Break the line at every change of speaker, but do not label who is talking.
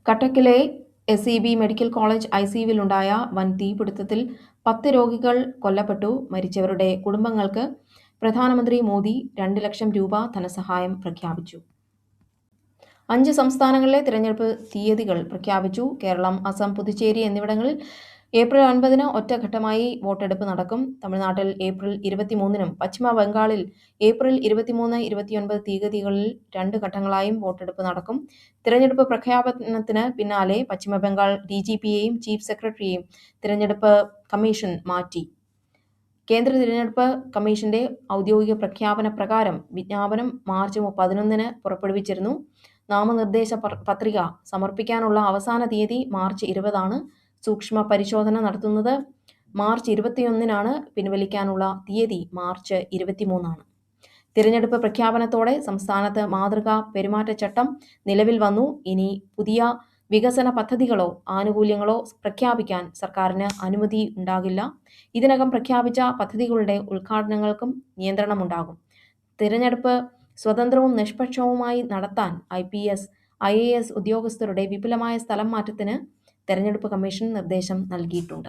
കട്ടക്കിലെ SEB medical college ICUവിലുണ്ടായ വൻ തീപിടുത്തത്തിൽ 10 രോഗികൾ കൊല്ലപ്പെട്ടു. മരിച്ചവരുടെ കുടുംബങ്ങൾക്ക് പ്രധാനമന്ത്രി മോദി 2 ലക്ഷം രൂപ ധനസഹായം പ്രഖ്യാപിച്ചു. 5 സംസ്ഥാനങ്ങളിലെ തിരഞ്ഞെടുപ്പ് തീയതികൾ പ്രഖ്യാപിച്ചു. കേരളം, അസം, പുതുച്ചേരി എന്നിവിടങ്ങളിൽ ഏപ്രിൽ 9-ന് ഒറ്റഘട്ടമായി വോട്ടെടുപ്പ് നടക്കും. തമിഴ്നാട്ടിൽ ഏപ്രിൽ 23-നും പശ്ചിമ ബംഗാളിൽ ഏപ്രിൽ 23, 29 തീയതികളിൽ 2 ഘട്ടങ്ങളായും വോട്ടെടുപ്പ് നടക്കും. തിരഞ്ഞെടുപ്പ് പ്രഖ്യാപനത്തിന് പിന്നാലെ പശ്ചിമ ബംഗാൾ DGPയെയും ചീഫ് സെക്രട്ടറിയെയും തിരഞ്ഞെടുപ്പ് കമ്മീഷൻ മാറ്റി. കേന്ദ്ര തിരഞ്ഞെടുപ്പ് കമ്മീഷന്റെ ഔദ്യോഗിക പ്രഖ്യാപന പ്രകാരം വിജ്ഞാപനം മാർച്ച് 11-ന് പുറപ്പെടുവിച്ചിരുന്നു. നാമനിർദ്ദേശ പത്രിക സമർപ്പിക്കാനുള്ള അവസാന തീയതി മാർച്ച് 20-ആണ്. സൂക്ഷ്മ പരിശോധന നടത്തുന്നത് മാർച്ച് 21-നാണ്. പിൻവലിക്കാനുള്ള തീയതി മാർച്ച് 23-ആണ്. തിരഞ്ഞെടുപ്പ് പ്രഖ്യാപനത്തോടെ സംസ്ഥാനത്ത് മാതൃകാ പെരുമാറ്റച്ചട്ടം നിലവിൽ വന്നു. ഇനി പുതിയ വികസന പദ്ധതികളോ ആനുകൂല്യങ്ങളോ പ്രഖ്യാപിക്കാൻ സർക്കാരിന് അനുമതി ഉണ്ടാകില്ല. ഇതിനകം പ്രഖ്യാപിച്ച പദ്ധതികളുടെ ഉദ്ഘാടനങ്ങൾക്കും നിയന്ത്രണമുണ്ടാകും. തിരഞ്ഞെടുപ്പ് സ്വതന്ത്രവും നിഷ്പക്ഷവുമായി നടത്താൻ IPS, IAS ഉദ്യോഗസ്ഥരുടെ വിപുലമായ സ്ഥലം മാറ്റത്തിന് തെരഞ്ഞെടുപ്പ് കമ്മീഷൻ നിർദ്ദേശം നൽകിയിട്ടുണ്ട്.